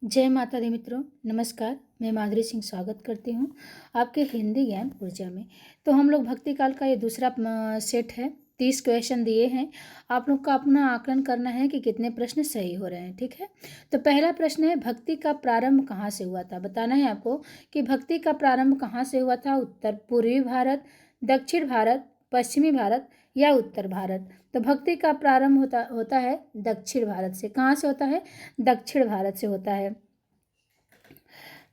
जय माता दी मित्रों, नमस्कार। मैं माधुरी सिंह स्वागत करती हूँ आपके हिंदी ज्ञान ऊर्जा में। तो हम लोग भक्ति काल का ये दूसरा सेट है। 30 क्वेश्चन दिए हैं। आप लोग का अपना आकलन करना है कि कितने प्रश्न सही हो रहे हैं। ठीक है, तो पहला प्रश्न है, भक्ति का प्रारंभ कहाँ से हुआ था। बताना है आपको कि भक्ति का प्रारंभ कहाँ से हुआ था। उत्तर पूर्वी भारत, दक्षिण भारत, पश्चिमी भारत या उत्तर भारत। तो भक्ति का प्रारंभ होता है दक्षिण भारत से। कहाँ से होता है? दक्षिण भारत से होता है।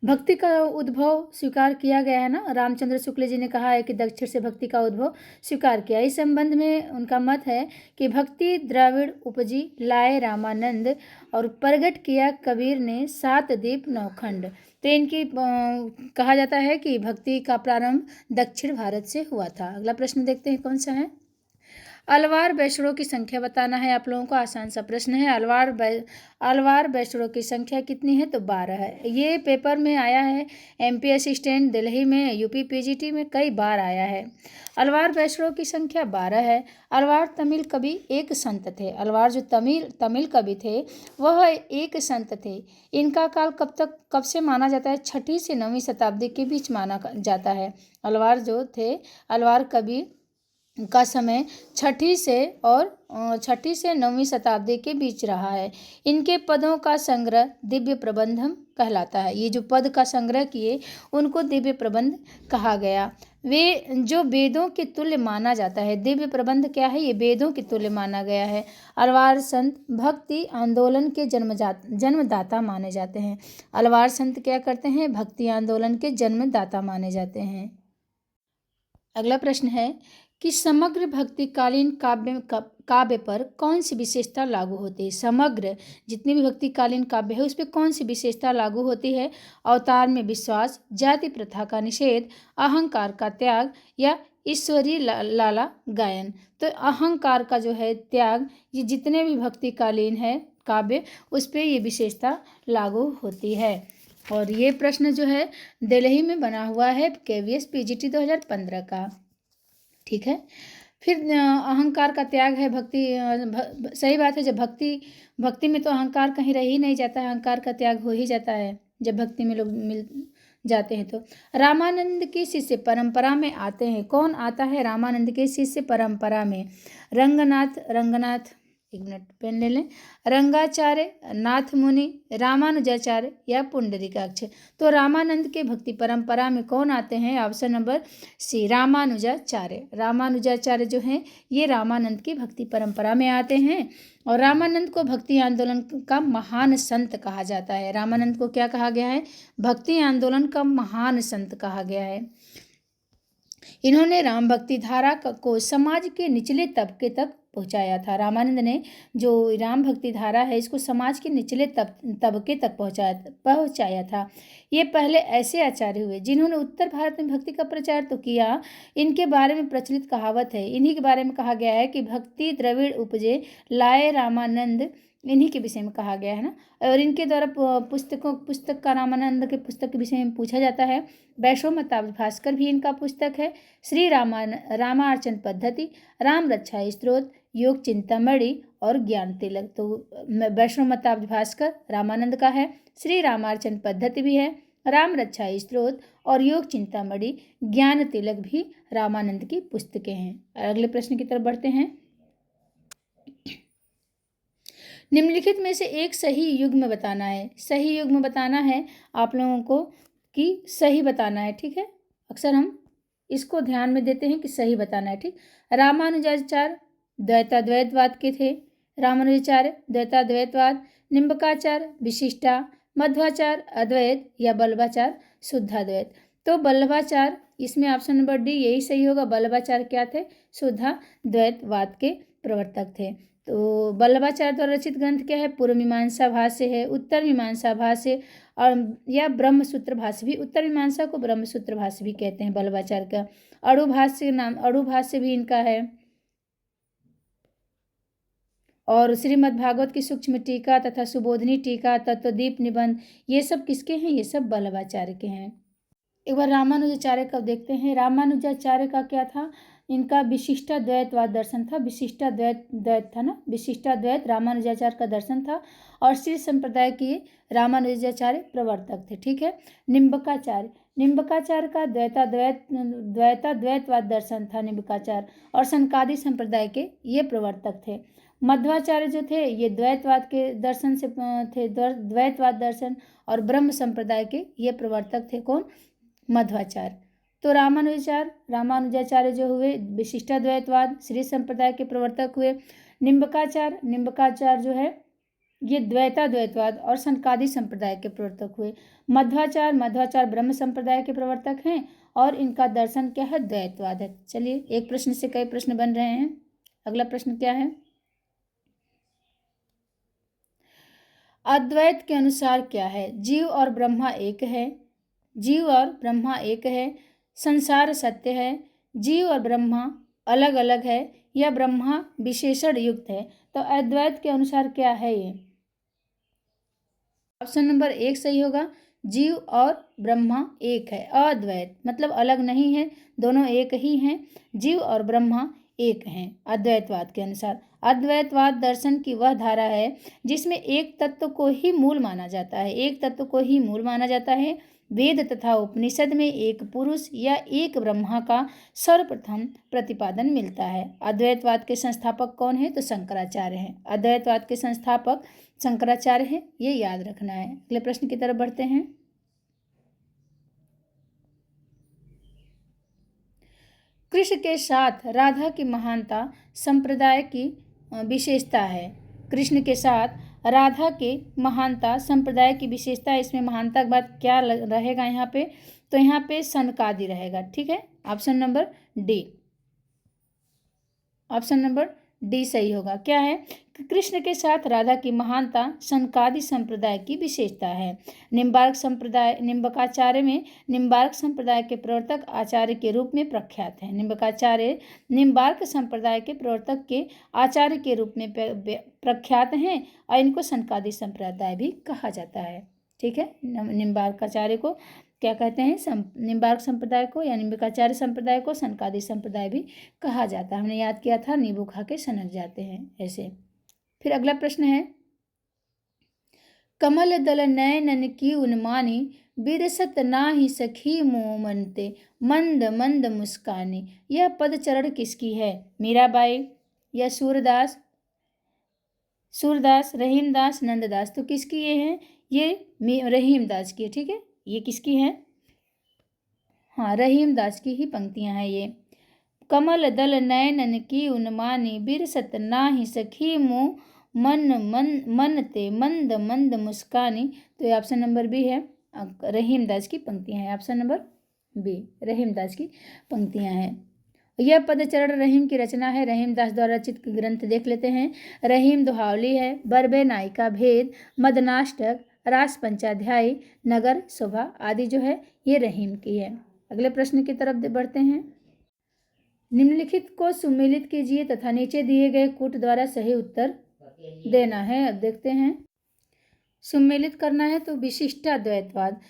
भक्ति का उद्भव स्वीकार किया गया है ना। रामचंद्र शुक्ल जी ने कहा है कि दक्षिण से भक्ति का उद्भव स्वीकार किया। इस संबंध में उनका मत है कि भक्ति द्रविड़ उपजी, लाए रामानंद और प्रगट किया कबीर ने 7 दीप 9 खंड। तो इनकी कहा जाता है कि भक्ति का प्रारंभ दक्षिण भारत से हुआ था। अगला प्रश्न देखते हैं कौन सा है। अलवार बैसड़ों की संख्या बताना है आप लोगों को। आसान सा प्रश्न है। अलवार बैसड़ों की संख्या कितनी है? तो 12 है। ये पेपर में आया है, एमपी असिस्टेंट दिल्ली में, यूपी पीजीटी में कई बार आया है। अलवार बैसड़ों की संख्या 12 है। अलवार तमिल कवि एक संत थे। अलवार जो तमिल कवि थे वह एक संत थे। इनका काल कब से माना जाता है? 6वीं से 9वीं शताब्दी के बीच माना जाता है। अलवार जो थे, अलवार कवि का समय 6वीं से 9वीं शताब्दी के बीच रहा है। इनके पदों का संग्रह दिव्य प्रबंधम कहलाता है। ये जो पद का संग्रह किए उनको दिव्य प्रबंध कहा गया। वे जो वेदों के तुल्य माना जाता है। दिव्य प्रबंध क्या है? ये वेदों के तुल्य माना गया है। अलवार संत भक्ति आंदोलन के जन्मदाता माने जाते हैं। अलवार संत क्या करते हैं? भक्ति आंदोलन के जन्मदाता माने जाते हैं। अगला प्रश्न है कि समग्र भक्तिकालीन काव्य पर कौन सी विशेषता लागू होती है। समग्र जितनी भी भक्तिकालीन काव्य है उस पर कौन सी विशेषता लागू होती है? अवतार में विश्वास, जाति प्रथा का निषेध, अहंकार का त्याग या ईश्वरीय लाला गायन। तो अहंकार का जो है त्याग, ये जितने भी भक्तिकालीन है काव्य उस पर ये विशेषता लागू होती है। और ये प्रश्न जो है दिल्ली में बना हुआ है, केवीएस पीजीटी 2015 का। ठीक है, फिर अहंकार का त्याग है। सही बात है। जब भक्ति में तो अहंकार कहीं रह ही नहीं जाता है, अहंकार का त्याग हो ही जाता है जब भक्ति में लोग मिल जाते हैं। तो रामानंद की शिष्य परंपरा में आते हैं। कौन आता है रामानंद के शिष्य परंपरा में? रंगनाथ, एक मिनट पेन ले लें। रंगाचार्य, नाथ मुनि, रामानुजाचार्य या पुंडरीकाक्ष। तो रामानंद के भक्ति परंपरा में कौन आते हैं? Option number C, Ramanujacharya. Ramanujacharya जो हैं ये रामानंद की भक्ति परंपरा में आते हैं। और रामानंद को भक्ति आंदोलन का महान संत कहा जाता है। रामानंद को क्या कहा गया है? भक्ति आंदोलन का महान संत कहा गया है। इन्होंने राम भक्ति धारा को समाज के निचले तबके तक पहुंचाया था। रामानंद ने जो राम भक्ति धारा है इसको समाज के निचले तबके तक पहुंचाया था। ये पहले ऐसे आचार्य हुए जिन्होंने उत्तर भारत में भक्ति का प्रचार तो किया। इनके बारे में प्रचलित कहावत है, इन्हीं के बारे में कहा गया है कि भक्ति द्रविड़ उपजे, लाए रामानंद। इन्हीं के विषय में कहा गया है ना। और इनके द्वारा पुस्तक का रामानंद के पुस्तक के विषय में पूछा जाता है। वैष्णवमताब्ज भास्कर भी इनका पुस्तक है। श्री रामार्चन पद्धति, राम रक्षा स्तोत्र, योग चिंतामणि और ज्ञान तिलक। तो वैष्णवमताब्ज भास्कर रामानंद का है, श्री रामार्चन पद्धति भी है, राम रक्षा स्तोत्र और योग चिंतामणि, ज्ञान तिलक भी रामानंद की पुस्तकें हैं। अगले प्रश्न की तरफ बढ़ते हैं। निम्नलिखित में से एक सही युग्म बताना है। सही युग्म बताना है आप लोगों को कि सही बताना है। ठीक है, अक्सर हम इसको ध्यान में देते हैं कि सही बताना है। ठीक, रामानुजाचार्य द्वैताद्वैतवाद के थे। रामानुजाचार्य द्वैताद्वैतवाद, निम्बकाचार्य विशिष्टा, मध्वाचार्य अद्वैत या बल्लभाचार्य शुद्धाद्वैत। तो बल्लभाचार्य, इसमें ऑप्शन नंबर डी यही सही होगा। बल्लभाचार्य क्या थे? शुद्धाद्वैतवाद के प्रवर्तक थे। तो बल्लभाचार्य द्वारा रचित ग्रंथ क्या है? पूर्व मीमांसा भाष्य है, उत्तर मीमांसा भाष्य और या ब्रह्मसूत्र भाष्य भी। उत्तर मीमांसा को ब्रह्मसूत्र भाष्य भी कहते हैं बल्लभाचार्य का। अणु भाष्य भी इनका है। और श्रीमद् भागवत की सूक्ष्म टीका तथा सुबोधनी टीका, तत्वदीप निबंध, ये सब किसके हैं? ये सब बल्लभाचार्य के हैं। एक बार रामानुजाचार्य का देखते हैं। रामानुजाचार्य का क्या था? इनका विशिष्टाद्वैतवाद दर्शन था। विशिष्टाद्वैत था ना, विशिष्टाद्वैत रामानुजाचार्य का दर्शन था और श्री संप्रदाय के रामानुजाचार्य प्रवर्तक थे। ठीक है। निम्बकाचार्य का द्वैताद्वैतवाद दर्शन था निम्बकाचार्य, और सनकादि संप्रदाय के ये प्रवर्तक थे। मध्वाचार्य जो थे ये द्वैतवाद के दर्शन से थे, द्वैतवाद दर्शन और ब्रह्म संप्रदाय के ये प्रवर्तक थे। कौन? मध्वाचार्य। तो रामानुजाचार्य जो हुए विशिष्टाद्वैतवाद श्री संप्रदाय के प्रवर्तक हुए। निम्बकाचार्य जो है ये द्वैताद्वैतवाद और सनकादि संप्रदाय के प्रवर्तक हुए। मध्वाचार्य ब्रह्म संप्रदाय के प्रवर्तक हैं और इनका दर्शन क्या है? द्वैतवाद है। चलिए, एक प्रश्न से कई प्रश्न बन रहे हैं। अगला प्रश्न क्या है? अद्वैत के अनुसार क्या है? जीव और ब्रह्मा एक है, संसार सत्य है, जीव और ब्रह्मा अलग अलग है, या ब्रह्मा विशेषण युक्त है। तो अद्वैत के अनुसार क्या है ये? ऑप्शन नंबर 1 सही होगा। जीव और ब्रह्मा एक है। अद्वैत मतलब अलग नहीं है, दोनों एक ही हैं। जीव और ब्रह्मा एक हैं अद्वैतवाद के अनुसार। अद्वैतवाद दर्शन की वह धारा है जिसमें एक तत्व को ही मूल माना जाता है। वेद तथा उपनिषद में एक पुरुष या एक ब्रह्मा का सर्वप्रथम प्रतिपादन मिलता है। अद्वैतवाद के संस्थापक कौन है? तो शंकराचार्य हैं। अद्वैतवाद के संस्थापक शंकराचार्य हैं, ये याद रखना है। अगले प्रश्न की तरफ बढ़ते हैं। कृष्ण के साथ राधा की महानता संप्रदाय की विशेषता है। कृष्ण के साथ राधा के महानता संप्रदाय की विशेषता है। इसमें महानता के बाद क्या रहेगा यहाँ पे? तो यहाँ पे सनकादि रहेगा। ठीक है। ऑप्शन नंबर डी सही होगा। क्या है? कृष्ण के साथ राधा की महानता सनकादि संप्रदाय की विशेषता है। निम्बकाचार्य में निम्बार्क संप्रदाय के प्रवर्तक आचार्य के रूप में प्रख्यात है। निम्बकाचार्य निम्बार्क संप्रदाय के प्रवर्तक के आचार्य के रूप में प्रख्यात हैं और इनको सनकादि संप्रदाय भी कहा जाता है। ठीक है। निम्बार्काचार्य को क्या कहते हैं? निम्बार्क संप्रदाय को या निम्बकाचार्य संप्रदाय को सनकादि संप्रदाय भी कहा जाता है। हमने याद किया था, नींबू खा के सनक जाते हैं ऐसे। फिर अगला प्रश्न है, कमल दल नयनन की उन्मानी, बिरसत नाही सखी मोमनते, मंद मंद मुस्कानी। यह पदचरण किसकी है? मीराबाई या सूरदास, रहीमदास, नंददास। तो किसकी ये है? ये रहीमदास की है। ठीक है। ये किसकी है? हाँ, रहीमदास की ही पंक्तियां हैं ये। कमल दल नयनन की उन्मानी, बिरसत नाही सखी मुँह मन ते, मंद मंद मुस्कानी। तो ये ऑप्शन नंबर बी है, रहीमदास की पंक्तियां हैं। ऑप्शन नंबर बी, रहीमदास की पंक्तियां हैं। यह पदचरण रहीम की रचना है। रहीमदास द्वारा रचित ग्रंथ देख लेते हैं। रहीम दोहावली है, बरबे नायिका भेद, मदनाष्टक, रास पंचाध्यायी, नगर शोभा आदि जो है ये रहीम की है। अगले प्रश्न की तरफ बढ़ते हैं। निम्नलिखित को सुमेलित कीजिए तथा नीचे दिए गए कूट द्वारा सही उत्तर देना है। अब देखते हैं, सुमेलित करना है। तो विशिष्टाद्वैतवाद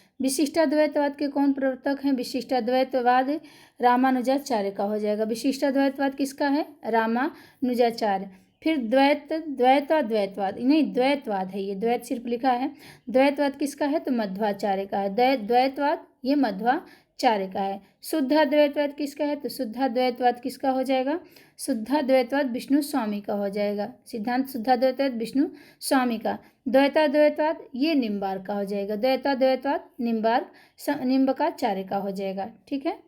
के कौन प्रवर्तक हैं? विशिष्टाद्वैतवाद रामानुजाचार्य का हो जाएगा। विशिष्टाद्वैतवाद किसका है? रामानुजाचार्य। फिर द्वैतवाद नहीं, द्वैतवाद है ये, द्वैत सिर्फ लिखा है। द्वैतवाद किसका है? तो मध्वाचार्य का है। द्वैतवाद ये मध्वाचार्य का है। शुद्धाद्वैतवाद किसका है? तो शुद्धाद्वैतवाद किसका हो जाएगा? शुद्धाद्वैतवाद विष्णु स्वामी का हो जाएगा। सिद्धांत शुद्धाद्वैतवाद विष्णु स्वामी का। द्वैताद्वैतवाद ये निम्बार्क का हो जाएगा। द्वैताद्वैतवाद निम्बकाचार्य का हो जाएगा। ठीक है।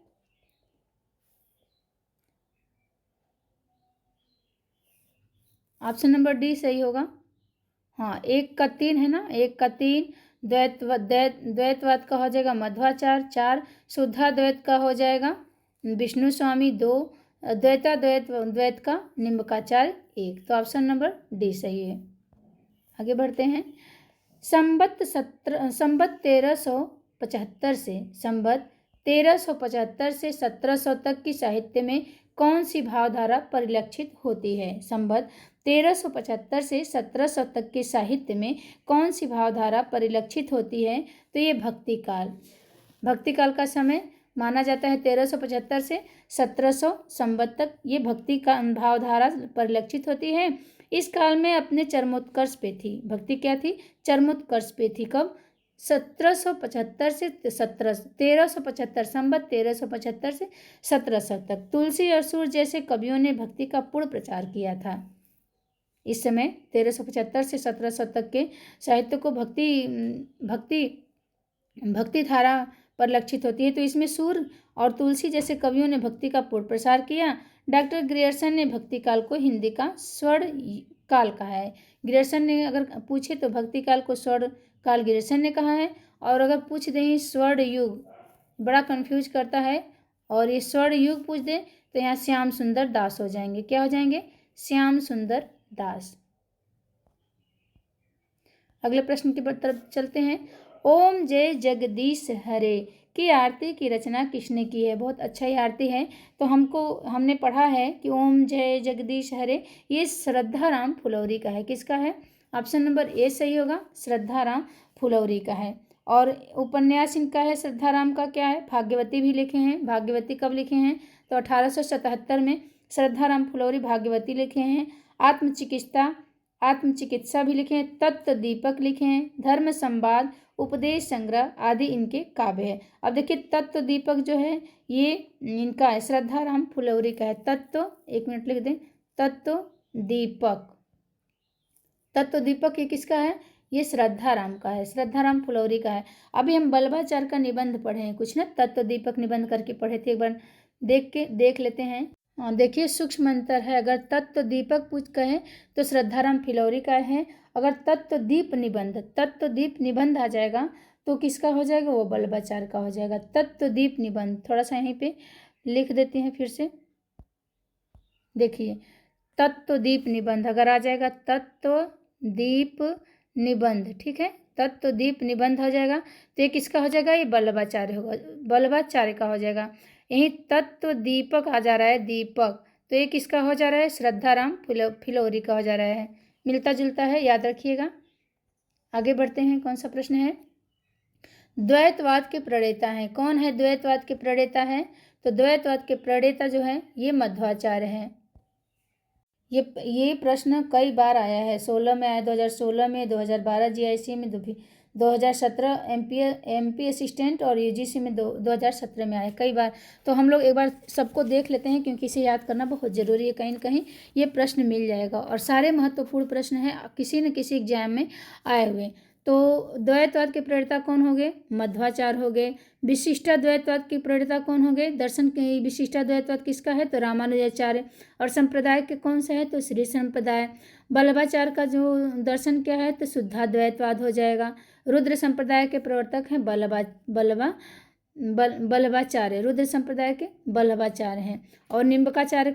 ऑप्शन नंबर डी सही होगा। हाँ, 1 का 3 है ना, 1 का 3 द्वैतवाद का हो जाएगा मध्वाचार्य। 4 शुद्धाद्वैत का हो जाएगा विष्णु स्वामी। 2 द्वैत का निम्बकाचार्य। 1। तो ऑप्शन नंबर डी सही है। आगे बढ़ते हैं। संबत 1375 से 1700 तक की साहित्य में कौन सी भावधारा परिलक्षित होती है? संबत 1375 से 1700 तक के साहित्य में कौन सी भावधारा परिलक्षित होती है? तो ये भक्ति काल का समय माना जाता है 1375 से 1700 संवत तक ये भक्ति का भावधारा परिलक्षित होती है। इस काल में अपने चरमोत्कर्ष पे थी। भक्ति क्या थी? चरमोत्कर्ष पे थी। कब? 1775 से 1375 संवत 1375 से 1700 तक। तुलसी और सूर जैसे कवियों ने भक्ति का पूर्ण प्रचार किया था। इस समय 1375 से 1700 तक के साहित्य को भक्ति धारा परिलक्षित होती है। तो इसमें सूर और तुलसी जैसे कवियों ने भक्ति का पूर्ण प्रसार किया। डॉक्टर ग्रियर्सन ने भक्ति काल को हिंदी का स्वर्ण काल कहा है। ग्रियर्सन ने अगर पूछे तो भक्ति काल को स्वर्ण काल ग्रियर्सन ने कहा है, और अगर पूछ दें स्वर्ण युग, बड़ा कंफ्यूज करता है, और ये स्वर्ण युग पूछ दें तो यहाँ श्याम सुंदर दास हो जाएंगे। क्या हो जाएंगे? श्याम सुंदर दास। अगले प्रश्न की तरफ चलते हैं। ओम जय जगदीश हरे की आरती की रचना किसने की है? बहुत अच्छा ये आरती है। तो हमने पढ़ा है कि ओम जय जगदीश हरे ये श्रद्धाराम फुलौरी का है। किसका है? ऑप्शन नंबर ए सही होगा, श्रद्धाराम फुलौरी का है। और उपन्यास इनका है श्रद्धाराम का क्या है? भाग्यवती भी लिखे हैं। भाग्यवती कब लिखे हैं? तो 1877 में श्रद्धाराम फुलौरी भाग्यवती लिखे हैं। आत्मचिकित्सा भी लिखे हैं। तत्व दीपक लिखे हैं। धर्म संवाद, उपदेश संग्रह आदि इनके काव्य है। अब देखिए तत्व दीपक जो है ये इनका है, श्रद्धाराम फुलौरी का है। तत्व, एक मिनट लिख दें, तत्व दीपक ये किसका है? ये श्रद्धाराम का है, श्रद्धाराम फुलौरी का है। अभी हम बल्लभाचार्य का निबंध पढ़े हैं कुछ ना, तत्व दीपक निबंध करके पढ़े थे, एक बार देख लेते हैं। देखिए सूक्ष्म अंतर है। अगर तत्व दीपक पूछ कहे तो श्रद्धाराम फुलौरी का है। अगर तत्व दीप निबंध आ जाएगा तो किसका हो जाएगा? वो बल्लभाचार्य का हो जाएगा। तत्व दीप निबंध थोड़ा सा यहीं पे लिख देते हैं फिर से। देखिए तत्व दीप निबंध अगर आ जाएगा, तत्व दीप निबंध, ठीक है, तत्व दीप निबंध हो जाएगा तो ये किसका हो जाएगा? ये बल्लभाचार्य होगा, बल्लभाचार्य का हो जाएगा। यही तत्व दीपक आ जा रहा है, दीपक, तो ये किसका हो जा रहा है? श्रद्धाराम फुलौरी का हो जा रहा है। मिलता जुलता है, याद रखिएगा। आगे बढ़ते हैं। कौन सा प्रश्न है? द्वैतवाद के प्रणेता हैं। कौन है द्वैतवाद के प्रणेता है? तो द्वैतवाद के प्रणेता जो है ये मध्वाचार्य हैं। ये प्रश्न कई बार आया है। 16 में आया, 2016 में, 2012 जीआईसी में, 2017 एमपी असिस्टेंट और यूजीसी में 2017 में आया कई बार। तो हम लोग एक बार सबको देख लेते हैं क्योंकि इसे याद करना बहुत ज़रूरी है। कहीं न कहीं ये प्रश्न मिल जाएगा और सारे महत्वपूर्ण प्रश्न हैं किसी न किसी एग्जाम में आए हुए। तो द्वैतवाद के प्रणेता कौन हो गए? मध्वाचार्य हो गए। विशिष्टाद्वैतवाद के प्रणेता कौन हो गए? दर्शन के विशिष्टाद्वैतवाद किसका है? तो रामानुजाचार्य। और संप्रदाय के कौन सा है? तो श्री संप्रदाय। बल्लभाचार्य का जो दर्शन क्या है? तो शुद्धाद्वैतवाद हो जाएगा। रुद्र संप्रदाय के प्रवर्तक हैं बल्लभाचार्य। रुद्र संप्रदाय के बल्लभाचार्य हैं। और निम्बकाचार्य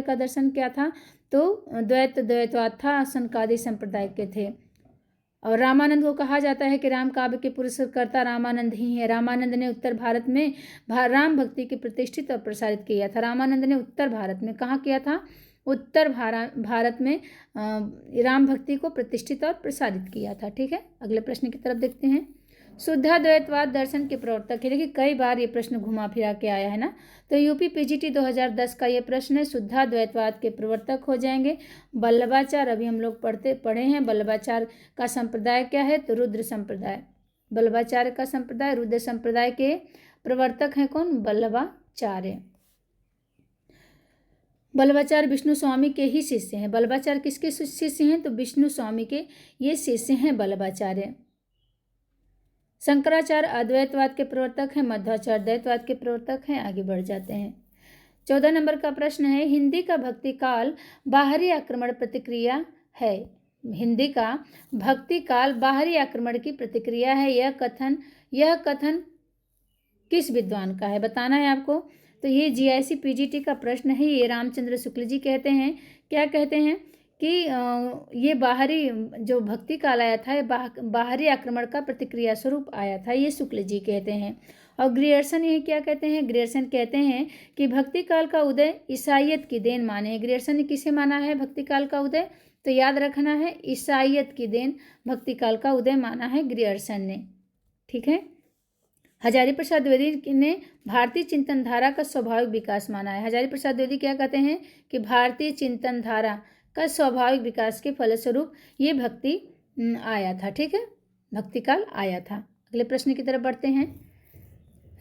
का दर्शन क्या था? तो द्वैतवाद था, सनकादि संप्रदाय के थे। और रामानंद को कहा जाता है कि राम काव्य के पुरस्कर्ता रामानंद ही है। रामानंद ने उत्तर भारत में राम भक्ति की प्रतिष्ठित और प्रसारित किया था। रामानंद ने उत्तर भारत में कहाँ किया था? उत्तर भारत में राम भक्ति को प्रतिष्ठित और प्रसारित किया था। ठीक है, अगले प्रश्न की तरफ देखते हैं। शुद्धाद्वैतवाद दर्शन के प्रवर्तक है। देखिए कई बार ये प्रश्न घुमा फिरा के आया है ना। तो यूपी पीजीटी 2010 का ये प्रश्न है। शुद्धाद्वैतवाद के प्रवर्तक हो जाएंगे बल्लभाचार्य। अभी हम लोग पढ़े हैं। बल्लभाचार्य का संप्रदाय क्या है? तो रुद्र संप्रदाय। बल्लभाचार्य का संप्रदाय रुद्र संप्रदाय के प्रवर्तक हैं कौन? बल्लभाचार्य। बल्लभाचार्य विष्णु स्वामी के ही शिष्य हैं। बल्लभाचार्य किसके शिष्य हैं? तो विष्णु स्वामी के ये शिष्य हैं बल्लभाचार्य। शंकराचार्य अद्वैतवाद के प्रवर्तक हैं। मध्वाचार्य द्वैतवाद के प्रवर्तक हैं। आगे बढ़ जाते हैं। 14 नंबर का प्रश्न है, हिंदी का भक्ति काल बाहरी आक्रमण प्रतिक्रिया है। हिंदी का भक्ति काल बाहरी आक्रमण की प्रतिक्रिया है। यह कथन किस विद्वान का है? बताना है आपको। तो ये जीआईसी पीजीटी का प्रश्न है। ये रामचंद्र शुक्ल जी कहते हैं। क्या कहते हैं कि ये बाहरी जो भक्ति काल आया था, बाहरी आक्रमण का प्रतिक्रिया स्वरूप आया था, ये शुक्ल जी कहते हैं। और ग्रियर्सन ये क्या कहते हैं? ग्रियर्सन कहते हैं कि भक्ति काल का उदय ईसाइयत की देन माने। ग्रियर्सन ने किसे माना है भक्ति काल का उदय? तो याद रखना है, ईसाइयत की देन भक्ति काल का उदय माना है ग्रियर्सन ने। ठीक है, हजारी प्रसाद द्विवेदी ने भारतीय चिंतन धारा का स्वाभाविक विकास माना है। हजारी प्रसाद द्विवेदी क्या कहते हैं कि भारतीय चिंतन धारा का स्वाभाविक विकास के फलस्वरूप ये भक्ति आया था। ठीक है, भक्ति काल आया था। अगले प्रश्न की तरफ बढ़ते हैं।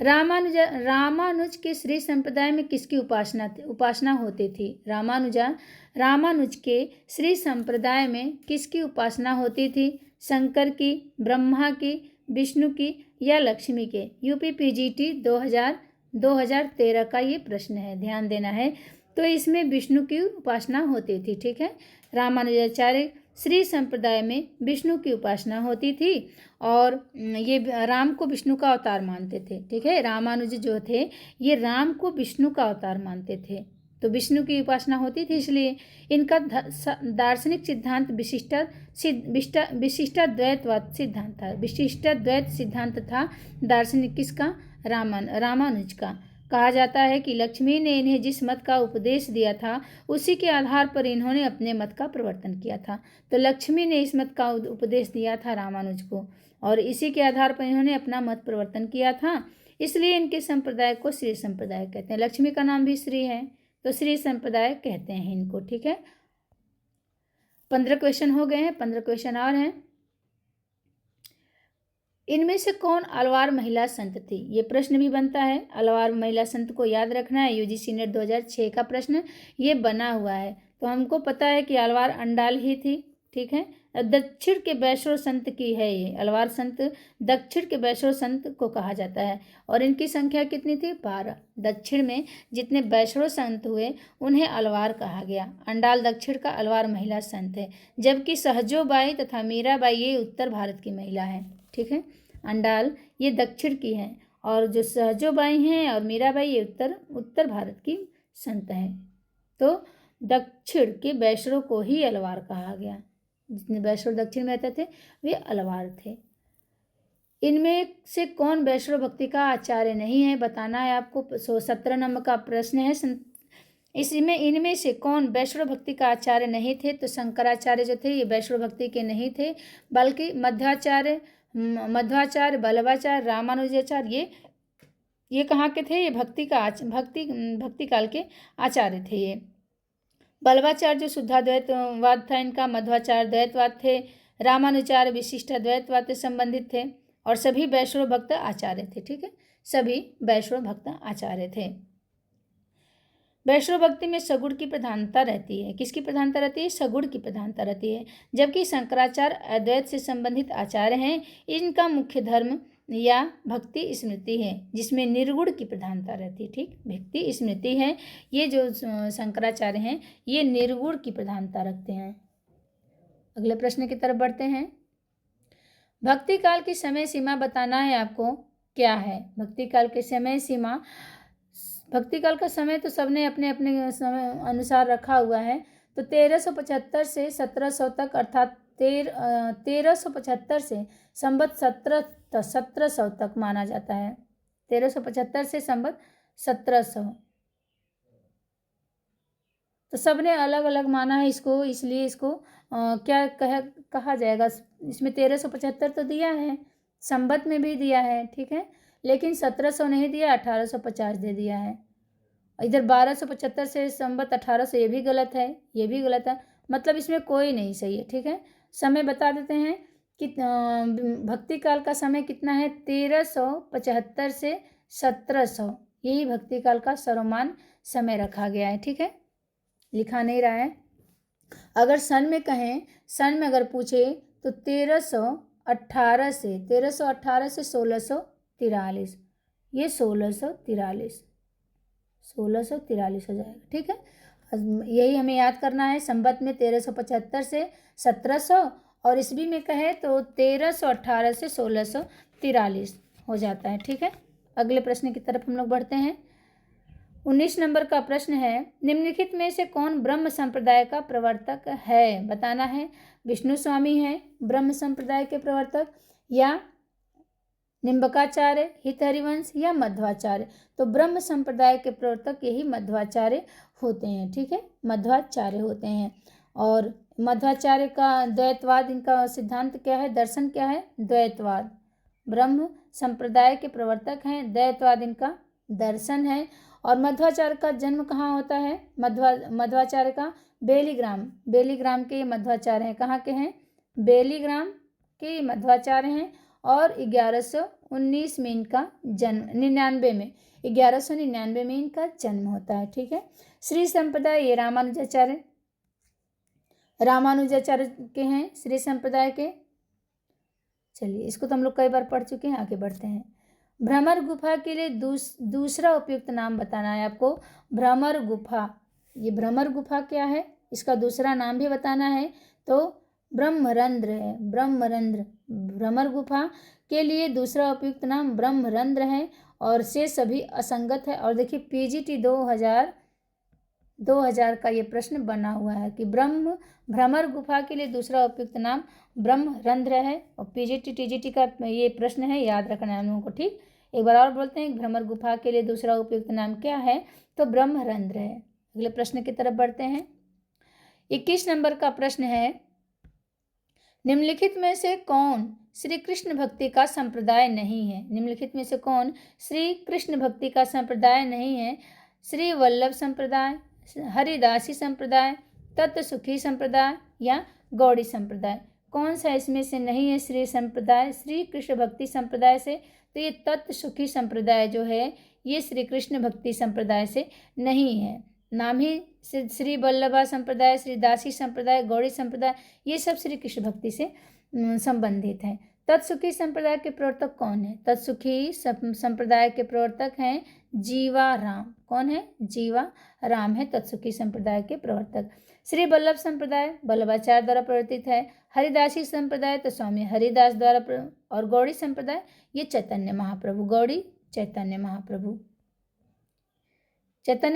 रामानुज के श्री संप्रदाय में किसकी उपासना होती थी? रामानुज के श्री संप्रदाय में किसकी उपासना होती थी? शंकर की, ब्रह्मा की, विष्णु की या लक्ष्मी के? यूपी पीजीटी 2013 का ये प्रश्न है, ध्यान देना है। तो इसमें विष्णु की उपासना होती थी। ठीक है, रामानुजाचार्य श्री संप्रदाय में विष्णु की उपासना होती थी और ये राम को विष्णु का अवतार मानते थे। ठीक है, रामानुज जो थे ये राम को विष्णु का अवतार मानते थे, तो विष्णु की उपासना होती थी, इसलिए इनका दार्शनिक सिद्धांत विशिष्टाद्वैतवाद सिद्धांत था। विशिष्टाद्वैत सिद्धांत था दार्शनिक किसका? रामानुज का। कहा जाता है कि लक्ष्मी ने इन्हें जिस मत का उपदेश दिया था उसी के आधार पर इन्होंने अपने मत का प्रवर्तन किया था। तो लक्ष्मी ने इस मत का उपदेश दिया था रामानुज को और इसी के आधार पर इन्होंने अपना मत प्रवर्तन किया था, इसलिए इनके संप्रदाय को श्री संप्रदाय कहते हैं। लक्ष्मी का नाम भी श्री है, तो श्री संप्रदाय कहते हैं इनको। ठीक है, 15 क्वेश्चन हो गए हैं, 15 क्वेश्चन और हैं। इनमें से कौन अलवार महिला संत थी? ये प्रश्न भी बनता है, अलवार महिला संत को याद रखना है। यूजीसी नेट 2006 का प्रश्न ये बना हुआ है। तो हमको पता है कि अलवार अंडाल ही थी। ठीक है, दक्षिण के वैष्णव संत की है ये। अलवार संत दक्षिण के वैष्णव संत को कहा जाता है और इनकी संख्या कितनी थी? 12। दक्षिण में जितने वैष्णव संत हुए उन्हें अलवार कहा गया। अंडाल दक्षिण का अलवार महिला संत है, जबकि सहजोबाई तथा मीराबाई ये उत्तर भारत की महिला है। ठीक है, अंडाल ये दक्षिण की हैं और जो सहजोबाई हैं और मीराबाई ये उत्तर भारत की संत हैं। तो दक्षिण के वैष्णव को ही अलवार कहा गया। जितने वैष्णव दक्षिण में रहते थे वे अलवार थे। इनमें से कौन वैष्णव भक्ति का आचार्य नहीं है? बताना है आपको। 17 नंबर का प्रश्न है। इनमें से कौन वैष्णव भक्ति का आचार्य नहीं थे? तो शंकराचार्य जो थे ये वैष्णव भक्ति के नहीं थे, बल्कि मध्वाचार्य, बल्लभाचार्य, रामानुजाचार्य ये कहाँ के थे? ये भक्ति काल के आचार्य थे। ये बल्लभाचार्य जो शुद्धाद्वैतवाद था इनका, मध्वाचार्य द्वैतवाद थे, रामानुजाचार्य विशिष्टाद्वैतवाद से संबंधित थे और सभी वैष्णव भक्त आचार्य थे। ठीक है, सभी वैष्णव भक्त आचार्य थे। वैष्णव भक्ति में सगुण की प्रधानता रहती है। किसकी प्रधानता रहती है? सगुण की प्रधानता रहती है। जबकि शंकराचार्य अद्वैत से संबंधित आचार्य हैं, इनका मुख्य धर्म या भक्ति स्मृति है, जिसमें निर्गुण की प्रधानता रहती है। ठीक, भक्ति स्मृति है। ये जो शंकराचार्य हैं ये निर्गुण की प्रधानता रखते हैं। अगले प्रश्न की तरफ बढ़ते हैं। भक्ति काल की समय सीमा बताना है आपको, क्या है भक्ति काल की समय सीमा? भक्ति काल का समय तो सबने अपने अपने समय अनुसार रखा हुआ है। तो 1375 से 1700 तक, अर्थात 1375 से संवत 1700 तक माना जाता है। 1375 से संवत 1700, तो सबने अलग अलग माना है इसको, इसलिए इसको क्या कहा जाएगा? इसमें 1375 तो दिया है, संवत में भी दिया है। ठीक है, लेकिन 1700 नहीं दिया, 1850 दे दिया है। इधर 1275 से संवत 1800, ये भी गलत है, ये भी गलत है, मतलब इसमें कोई नहीं सही है। ठीक है, समय बता देते हैं कि भक्ति काल का समय कितना है? 1375 से 1700, यही भक्ति काल का सर्वमान्य समय रखा गया है। ठीक है, लिखा नहीं रहा है। अगर सन में कहें, सन में अगर पूछे तो 1318 से 1643, ये 1643 हो जाएगा। ठीक है, यही हमें याद करना है। संवत में 1375 से 1700 और ईस्वी में कहे तो 1318 से 1643 हो जाता है। ठीक है, अगले प्रश्न की तरफ हम लोग बढ़ते हैं। 19 नंबर का प्रश्न है, निम्नलिखित में से कौन ब्रह्म संप्रदाय का प्रवर्तक है? बताना है। विष्णु स्वामी है ब्रह्म संप्रदाय के प्रवर्तक, या निम्बकाचार्य, हितहरिवंश या मध्वाचार्य? तो ब्रह्म संप्रदाय के प्रवर्तक यही मध्वाचार्य होते हैं। ठीक है, मध्वाचार्य होते हैं। और मध्वाचार्य का द्वैतवाद, इनका सिद्धांत क्या है, दर्शन क्या है? द्वैतवाद। ब्रह्म संप्रदाय के प्रवर्तक हैं। द्वैतवाद इनका दर्शन है। और मध्वाचार्य का जन्म कहाँ होता है? मध्वाचार्य का बेलीग्राम के मध्वाचार्य हैं। कहाँ के हैं? बेलीग्राम के मध्वाचार्य हैं। और 1119 में इनका जन्म, 99 में 1199 में इनका जन्म होता है। ठीक है। श्री संप्रदाय ये रामानुजाचार्य के हैं, श्री संप्रदाय के। चलिए, इसको तो हम लोग कई बार पढ़ चुके हैं, आगे बढ़ते हैं। भ्रमर गुफा के लिए दूसरा उपयुक्त नाम बताना है आपको। भ्रमर गुफा, ये भ्रमर गुफा क्या है, इसका दूसरा नाम भी बताना है। तो ब्रह्मरंध्र है, ब्रह्मरंध्र। भ्रमर गुफा के लिए दूसरा उपयुक्त नाम ब्रह्मरंध्र है और से सभी असंगत है। और देखिए पीजीटी 2000 का ये प्रश्न बना हुआ है कि भ्रमर गुफा के लिए दूसरा उपयुक्त नाम ब्रह्मरंध्र है। और पीजीटी टीजीटी का ये प्रश्न है, याद रखना है हम लोगों को। ठीक, एक बार और बोलते हैं, भ्रमर गुफा के लिए दूसरा उपयुक्त नाम क्या है? तो ब्रह्मरंध्र है। अगले प्रश्न की तरफ बढ़ते हैं। 21 नंबर का प्रश्न है, निम्नलिखित में से कौन श्री कृष्ण भक्ति का संप्रदाय नहीं है? निम्नलिखित में से कौन श्री कृष्ण भक्ति का संप्रदाय नहीं है? श्री वल्लभ संप्रदाय, हरिदासी संप्रदाय, तत्व सुखी संप्रदाय या गौड़ी संप्रदाय? कौन सा इसमें से नहीं है श्री संप्रदाय, श्री कृष्ण भक्ति संप्रदाय से? तो ये तत्व सुखी संप्रदाय जो है ये श्री कृष्ण भक्ति संप्रदाय से नहीं है। नाम ही श्री वल्लभा संप्रदाय, श्री दासी संप्रदाय, गौड़ी संप्रदाय, ये सब श्री कृष्ण भक्ति से संबंधित हैं। तत्सुखी संप्रदाय के प्रवर्तक कौन है? तत्सुखी संप्रदाय के प्रवर्तक हैं जीवा राम। कौन है? जीवा राम है तत्सुखी संप्रदाय के प्रवर्तक। श्री वल्लभ संप्रदाय वल्लभाचार्य द्वारा प्रवर्तित है। हरिदासी संप्रदाय तो स्वामी हरिदास द्वारा, और गौड़ी संप्रदाय ये चैतन्य महाप्रभु, गौड़ी चैतन्य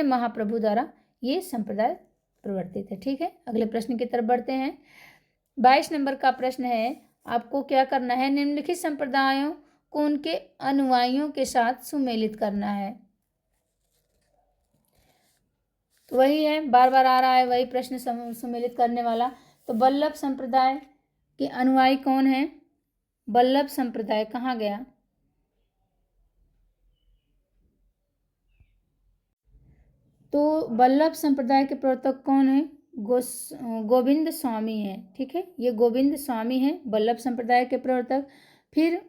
महाप्रभु द्वारा ये संप्रदाय प्रवर्तित है। ठीक है, अगले प्रश्न की तरफ बढ़ते हैं। 22 नंबर का प्रश्न है, आपको क्या करना है? निम्नलिखित संप्रदायों को उनके अनुयायियों के साथ सुमेलित करना है। तो वही है, बार बार आ रहा है वही प्रश्न सुमेलित करने वाला। तो वल्लभ संप्रदाय के अनुयायी कौन है? वल्लभ संप्रदाय कहाँ गया? तो वल्लभ संप्रदाय के प्रवर्तक कौन है? गोविंद स्वामी है। ठीक है, ये गोविंद स्वामी है वल्लभ संप्रदाय के प्रवर्तक। फिर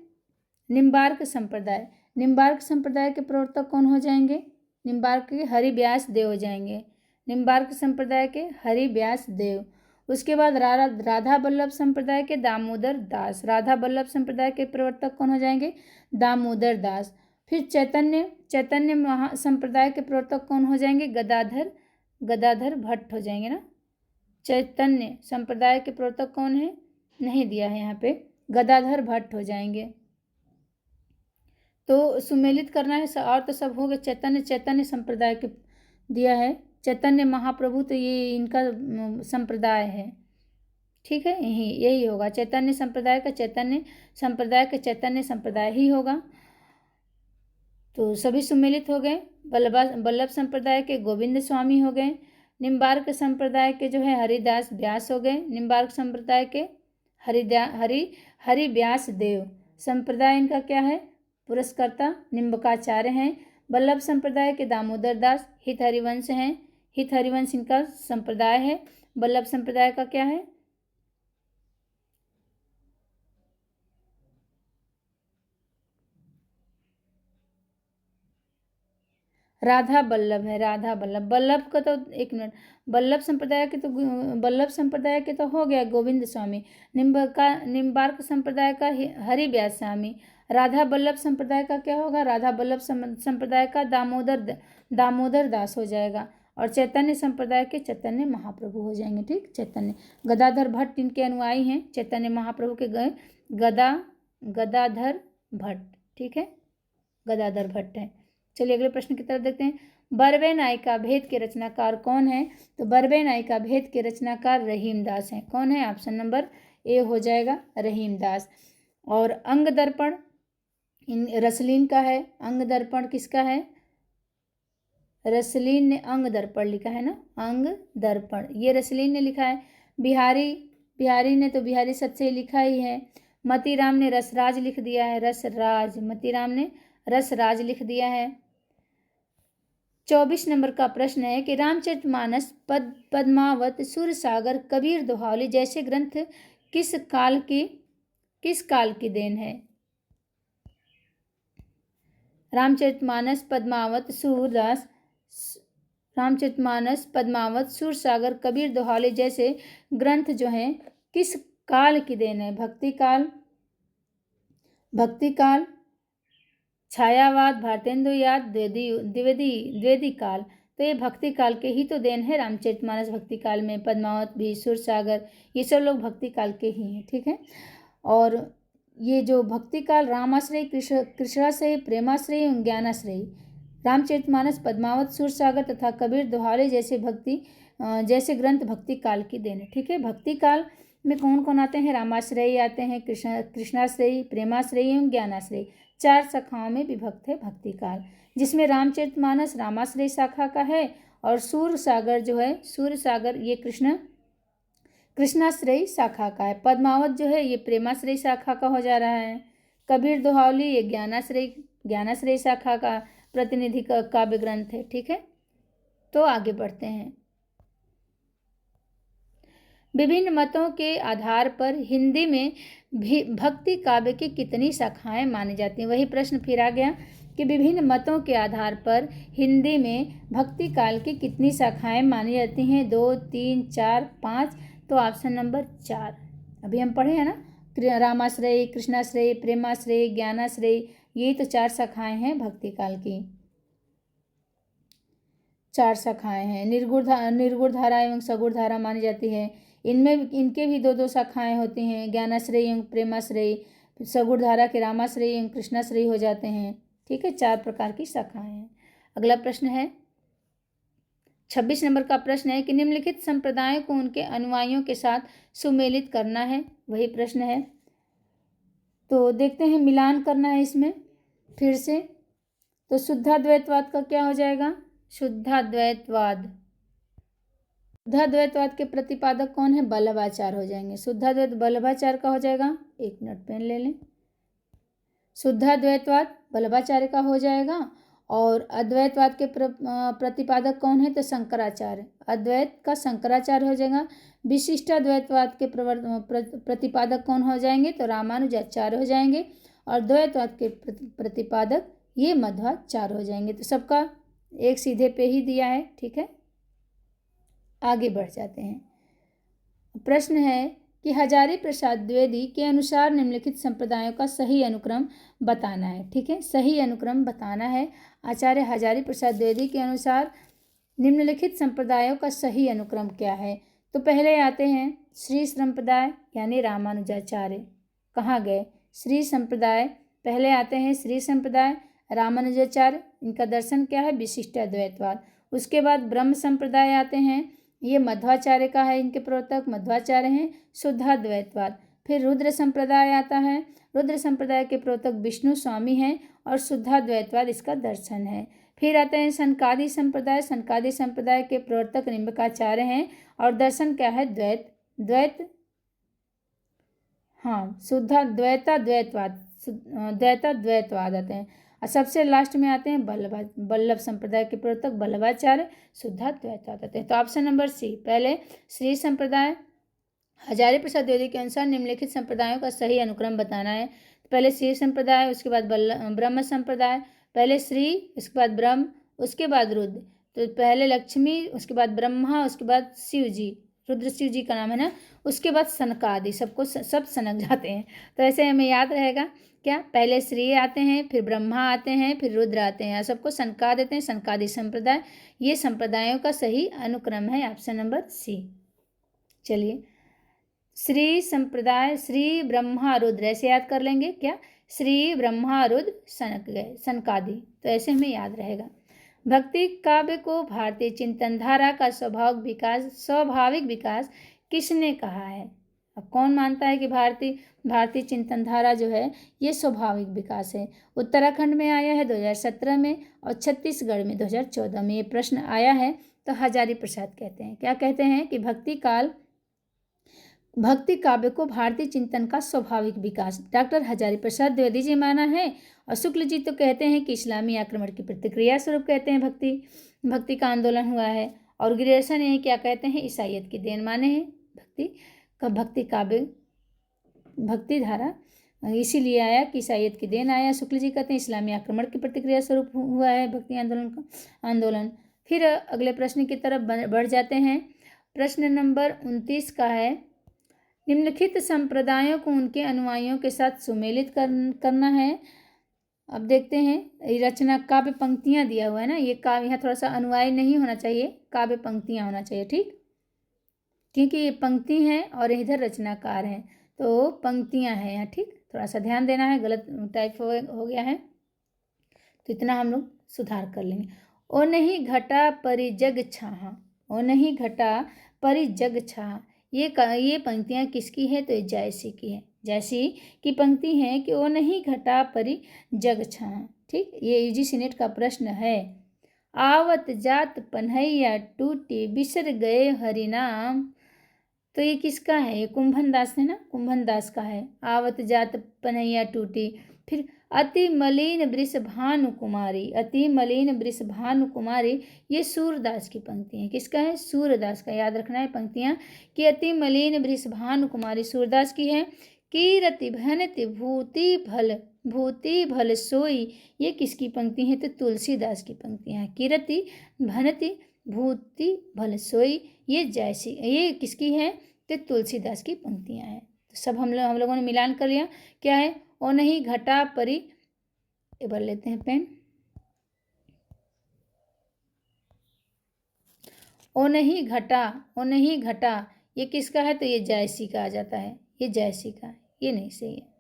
निम्बार्क संप्रदाय के प्रवर्तक कौन हो जाएंगे? निम्बार्क के हरिव्यास देव हो जाएंगे, निम्बार्क संप्रदाय के हरिव्यास देव। उसके बाद राधा वल्लभ संप्रदाय के दामोदर दास, राधा वल्लभ संप्रदाय के प्रवर्तक कौन हो जाएंगे? दामोदर दास। फिर चैतन्य संप्रदाय के प्रवर्तक कौन हो जाएंगे? गदाधर भट्ट हो जाएंगे ना। चैतन्य संप्रदाय के प्रवर्तक कौन है? नहीं दिया है यहाँ पे, गदाधर भट्ट हो जाएंगे। तो सुमेलित करना है, और तो सब हो गए। चैतन्य संप्रदाय के दिया है, चैतन्य महाप्रभु, तो ये इनका संप्रदाय है। ठीक है, यही होगा, चैतन्य संप्रदाय का चैतन्य संप्रदाय ही होगा। तो सभी सुमेलित हो गए। वल्लभ संप्रदाय के गोविंद स्वामी हो गए। निम्बार्क संप्रदाय के जो है हरिदास व्यास हो गए। निम्बार्क संप्रदाय के हरिव्यास देव। संप्रदाय इनका क्या है? पुरस्कर्ता निम्बकाचार्य हैं। वल्लभ संप्रदाय के दामोदर दास हित हरिवंश हैं, हित हरिवंश इनका संप्रदाय है। वल्लभ संप्रदाय का क्या है? राधा वल्लभ है, राधा वल्लभ। वल्लभ का तो एक मिनट, वल्लभ संप्रदाय के तो हो गया गोविंद स्वामी। निम्बार्क संप्रदाय का हरिव्यास स्वामी। राधा वल्लभ संप्रदाय का क्या होगा? राधा वल्लभ संप्रदाय का दामोदर दास हो जाएगा। और चैतन्य संप्रदाय के चैतन्य महाप्रभु हो जाएंगे। ठीक, चैतन्य। गदाधर भट्ट इनके अनुयायी हैं, चैतन्य महाप्रभु के गदाधर भट्ट। ठीक है, गदाधर भट्ट है। चलिए अगले प्रश्न की तरफ देखते हैं। बरवे नायिका भेद के रचनाकार कौन है? तो बरवे नायिका भेद के रचनाकार रहीमदास हैं। कौन है? ऑप्शन नंबर ए हो जाएगा, रहीमदास। और अंग दर्पण रसलीन का है। अंग दर्पण किसका है? रसलीन ने अंग दर्पण लिखा है ना, अंग दर्पण ये रसलीन ने लिखा है। बिहारी ने तो बिहारी सच से लिखा ही है। मतीराम ने रसराज लिख दिया है, रसराज, मतीराम ने रसराज लिख दिया है। 24 नंबर का प्रश्न है कि रामचरितमानस, पद्मावत, सूरसागर, कबीर दोहावली जैसे ग्रंथ किस काल की देन है? रामचरितमानस, पद्मावत, सूरसागर, कबीर दोहावली जैसे ग्रंथ जो हैं किस काल की देन है? भक्ति काल, छायावाद, भारतेंदुयाद, द्विवेदी काल। तो ये भक्ति काल के ही तो देन है। रामचरितमानस भक्ति काल में, पद्मावत भी, सूरसागर, ये सब लोग भक्ति काल के ही हैं। ठीक है। और ये जो भक्ति काल रामाश्रय, कृष्णाश्रय, प्रेमाश्रय एवं ज्ञानाश्रय, रामचरितमानस, पद्मावत, सूरसागर तथा कबीर दोहावली जैसे ग्रंथ भक्ति काल की देन है। ठीक है। भक्ति काल में कौन कौन आते हैं? रामाश्रयी आते हैं, कृष्णाश्रयी, प्रेमाश्रयी एवं ज्ञानाश्रयी, 4 शाखाओं में विभक्त है भक्ति काल, जिसमें रामचरितमानस रामाश्रयी शाखा का है और सूरसागर ये कृष्णाश्रयी शाखा का है। पद्मावत जो है ये प्रेमाश्रयी शाखा का हो जा रहा है। कबीर दोहावली ये ज्ञानाश्रयी शाखा का प्रतिनिधि काव्य ग्रंथ है। ठीक है। तो आगे बढ़ते हैं। विभिन्न मतों के आधार पर हिंदी में भी भक्ति काव्य की कितनी शाखाएं मानी जाती हैं? वही प्रश्न फिर आ गया कि विभिन्न मतों के आधार पर हिंदी में भक्ति काल की कितनी शाखाएं मानी जाती हैं? 2, 3, 4, 5। तो ऑप्शन नंबर 4 अभी हम पढ़े हैं ना, रामाश्रय, कृष्णाश्रय, प्रेमाश्रय, ज्ञानाश्रय, यही तो 4 शाखाएं हैं भक्ति काल की। 4 शाखाएं हैं। निर्गुण धारा एवं सगुण धारा मानी जाती है। इनके भी 2 शाखाएं होती हैं, ज्ञानाश्रय एवं प्रेमाश्रय। सगुण धारा के रामाश्रय एवं कृष्णाश्रय हो जाते हैं। ठीक है। 4 प्रकार की शाखाएं हैं। अगला प्रश्न है 26 नंबर का प्रश्न है कि निम्नलिखित संप्रदायों को उनके अनुयायियों के साथ सुमेलित करना है। वही प्रश्न है। तो देखते हैं, मिलान करना है इसमें फिर से। तो शुद्धाद्वैतवाद का क्या हो जाएगा? शुद्धाद्वैतवाद के प्रतिपादक कौन है? वल्लभाचार्य हो जाएंगे। शुद्धाद्वैत वल्लभाचार्य का हो जाएगा। 1 मिनट पेन ले लें। शुद्धाद्वैतवाद वल्लभाचार्य का हो जाएगा। और अद्वैतवाद के प्रतिपादक कौन है? तो शंकराचार्य। अद्वैत का शंकराचार्य हो जाएगा। विशिष्टाद्वैतवाद के प्रतिपादक कौन हो जाएंगे? तो रामानुजाचार्य हो जाएंगे। और द्वैतवाद के प्रतिपादक ये मध्वाचार्य हो जाएंगे। तो सबका एक सीधे पे ही दिया है। ठीक है। आगे बढ़ जाते हैं। प्रश्न है कि हजारी प्रसाद द्विवेदी के अनुसार निम्नलिखित संप्रदायों का सही अनुक्रम बताना है। ठीक है। सही अनुक्रम बताना है। आचार्य हजारी प्रसाद द्विवेदी के अनुसार निम्नलिखित संप्रदायों का सही अनुक्रम क्या है? तो पहले आते हैं श्री संप्रदाय यानी रामानुजाचार्य। कहाँ गए? श्री संप्रदाय। पहले आते हैं श्री संप्रदाय, रामानुजाचार्य। इनका दर्शन क्या है? विशिष्टाद्वैतवाद। उसके बाद ब्रह्म संप्रदाय आते हैं, ये मध्वाचार्य का है। इनके प्रवर्तक मध्वाचार्य हैं। शुद्धाद्वैतवाद। फिर रुद्र संप्रदाय आता है। रुद्र संप्रदाय के प्रवर्तक विष्णु स्वामी हैं और शुद्धाद्वैतवाद इसका दर्शन है। फिर आते हैं सनकादि संप्रदाय। सनकादि संप्रदाय के प्रवर्तक निम्बकाचार्य हैं और दर्शन क्या है? द्वैताद्वैतवाद आते हैं। और सबसे लास्ट में आते हैं वल्लभ संप्रदाय के प्रवर्तक वल्लभाचार्य, शुद्धाद्वैतवाद आते हैं। तो ऑप्शन नंबर सी, पहले श्री संप्रदाय। हजारी प्रसाद द्विवेदी के अनुसार निम्नलिखित संप्रदायों का सही अनुक्रम बताना है। पहले श्री संप्रदाय, उसके बाद ब्रह्म संप्रदाय। पहले श्री, उसके बाद ब्रह्म, उसके बाद रुद्र। तो पहले लक्ष्मी, उसके बाद ब्रह्मा, उसके बाद शिव जी, रुद्र शिव जी का नाम है ना। उसके बाद सनकादि, सब सनक जाते हैं। तो ऐसे हमें याद रहेगा क्या? पहले श्री आते हैं, फिर ब्रह्मा आते हैं, फिर रुद्र आते हैं, सबको सनका देते हैं। सनकादि संप्रदाय, ये संप्रदायों का सही अनुक्रम है। Option number C. चलिए, श्री संप्रदाय, श्री ब्रह्मा रुद्र, ऐसे याद कर लेंगे क्या? श्री ब्रह्मा रुद्र सनक गए, सनकादि। तो ऐसे हमें याद रहेगा। भक्ति काव्य को भारतीय चिंतन धारा का स्वाभाविक विकास किसने कहा है? अब कौन मानता है कि भारतीय चिंतन धारा जो है ये स्वाभाविक विकास है? उत्तराखंड में आया है 2017 में और छत्तीसगढ़ में 2014 में ये प्रश्न आया है। तो हजारी प्रसाद कहते हैं, क्या कहते हैं कि भक्ति काल भक्ति काव्य को भारतीय चिंतन का स्वाभाविक विकास। डॉक्टर हजारी प्रसाद द्विवेदी जी माना है, और शुक्ल जी तो कहते हैं कि इस्लामी आक्रमण की प्रतिक्रिया स्वरूप कहते हैं भक्ति का आंदोलन हुआ है। और ग्रेसन ये क्या कहते हैं, ईसाइयत की देन माने हैं भक्ति काव्य भक्ति धारा इसीलिए आया कि ईसाइयत की देन आया। शुक्ल जी कहते हैं इस्लामी आक्रमण की प्रतिक्रिया स्वरूप हुआ है भक्ति आंदोलन। फिर अगले प्रश्न की तरफ बढ़ जाते हैं। प्रश्न नंबर 29 का है, निम्नलिखित संप्रदायों को उनके अनुयायियों के साथ सुमेलित करना है। अब देखते हैं, रचना काव्य पंक्तियाँ दिया हुआ है ना, ये काव्य यहाँ थोड़ा सा अनुयायी नहीं होना चाहिए, काव्य पंक्तियाँ होना चाहिए, ठीक, क्योंकि ये पंक्ति हैं और इधर रचनाकार हैं, तो पंक्तियाँ हैं यहाँ, ठीक, थोड़ा सा ध्यान देना है, गलत टाइप हो गया है तो इतना हम लोग सुधार कर लेंगे। ओ नहीं घटा परि जग छाहा, ओ नहीं घटा परि जग छाहा, ये पंक्तियाँ किसकी है, तो ये जायसी की है। जैसी की पंक्ति है कि ओ नहीं घटा परि जग छाहा, ठीक, ये यूजीसी नेट का प्रश्न है। आवत जात पन्हैया टूटी बिसर गए हरिनाम, तो ये किसका है, ये कुंभन दास है ना, कुंभन दास का है। आवत जात पन्हैया टूटी। फिर अति मलिन वृष भानु कुमारी, अति मलिन वृष भानु कुमारी, ये सूरदास की पंक्ति है। किसका है, सूरदास का, याद रखना है पंक्तियाँ कि अति मलिन वृष भानु कुमारी सूरदास की है। कीरति भनति भूति भल सोई, ये किसकी पंक्ति है, तो तुलसीदास की पंक्तियाँ हैं। कीरति भनति भूति भल सोई, ये किसकी है, तो तुलसीदास की पंक्तियाँ हैं। तो सब हम लोगों ने मिलान कर लिया। क्या है, ओ नहीं घटा परि, एक बार लेते हैं पेन, ओ नहीं घटा, ये किसका है, तो ये जायसी का आ जाता है, ये जायसी का, ये नहीं सही है।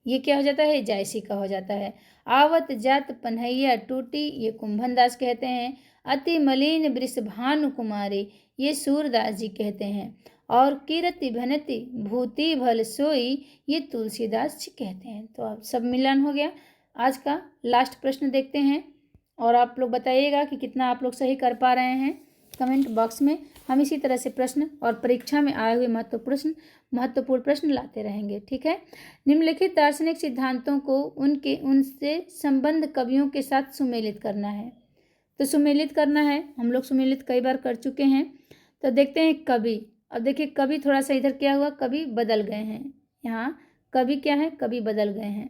ये क्या हो जाता है, जायसी का हो जाता है। आवत जात पन्हैया टूटी, ये कुंभन दास कहते हैं। अति मलिन वृष भानु कुमारी, ये सूरदास जी कहते हैं। और कीरति भनति भूति भल सोई, ये तुलसीदास जी कहते हैं। तो अब सब मिलान हो गया। आज का लास्ट प्रश्न देखते हैं, और आप लोग बताइएगा कि कितना आप लोग सही कर पा रहे हैं कमेंट बॉक्स में। हम इसी तरह से प्रश्न और परीक्षा में आए हुए महत्वपूर्ण प्रश्न लाते रहेंगे, ठीक है। निम्नलिखित दार्शनिक सिद्धांतों को उनसे संबंध कवियों के साथ सुमेलित करना है। तो सुमेलित करना है, हम लोग सुमेलित कई बार कर चुके हैं। तो देखते हैं कवि। अब देखिए कवि थोड़ा सा इधर क्या हुआ, कवि बदल गए हैं, यहाँ कवि क्या है, कवि बदल गए हैं।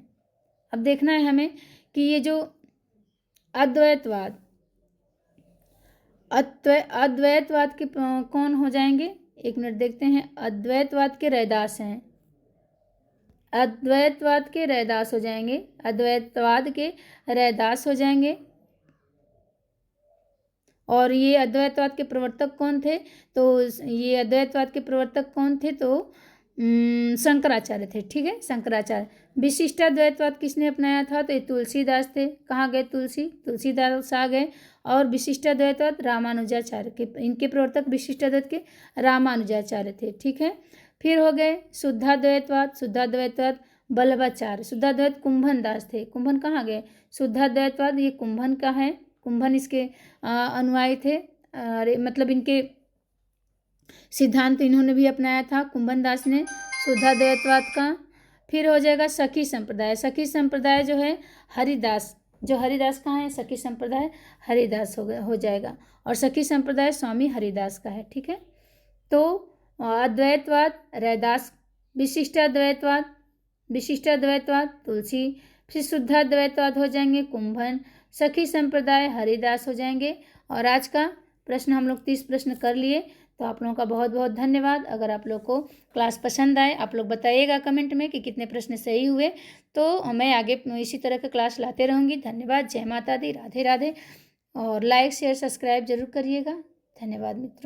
अब देखना है हमें कि ये जो अद्वैतवाद के कौन हो जाएंगे, एक मिनट देखते हैं। अद्वैतवाद के रैदास हैं, अद्वैतवाद के रैदास हो जाएंगे, अद्वैतवाद के रैदास हो जाएंगे। और ये अद्वैतवाद के प्रवर्तक कौन थे, तो ये अद्वैतवाद के प्रवर्तक कौन थे, तो शंकराचार्य थे, ठीक है, शंकराचार्य। विशिष्टाद्वैतवाद किसने अपनाया था, तो ये तुलसीदास थे। कहाँ गए, तुलसीदास आ गए। और विशिष्टाद्वैतवाद रामानुजाचार्य के, इनके प्रवर्तक विशिष्टाद्वैत के रामानुजाचार्य थे, ठीक है। फिर हो गए शुद्धाद्वैतवाद वल्लभाचार्य, शुद्धाद्वैत कुंभन दास थे। कुंभन कहाँ गए, शुद्धाद्वैतवाद ये कुंभन का है, कुंभन इसके अनुयायी थे, मतलब इनके सिद्धांत इन्होंने भी अपनाया था कुंभन दास ने, शुद्धाद्वैतवाद का। फिर हो जाएगा सखी संप्रदाय, सखी संप्रदाय जो है हरिदास, जो हरिदास कहाँ है, सखी संप्रदाय हरिदास हो जाएगा। और सखी संप्रदाय स्वामी हरिदास का है, ठीक है। तो अद्वैतवाद रैदास, विशिष्टाद्वैतवाद तुलसी, फिर शुद्धाद्वैतवाद हो जाएंगे कुंभन, सखी संप्रदाय हरिदास हो जाएंगे। और आज का प्रश्न हम लोग 30 प्रश्न कर लिए। तो आप लोगों का बहुत बहुत धन्यवाद। अगर आप लोग को क्लास पसंद आए, आप लोग बताइएगा कमेंट में कि कितने प्रश्न सही हुए, तो मैं आगे इसी तरह का क्लास लाते रहूँगी। धन्यवाद। जय माता दी, राधे राधे। और लाइक शेयर सब्सक्राइब जरूर करिएगा। धन्यवाद मित्रों।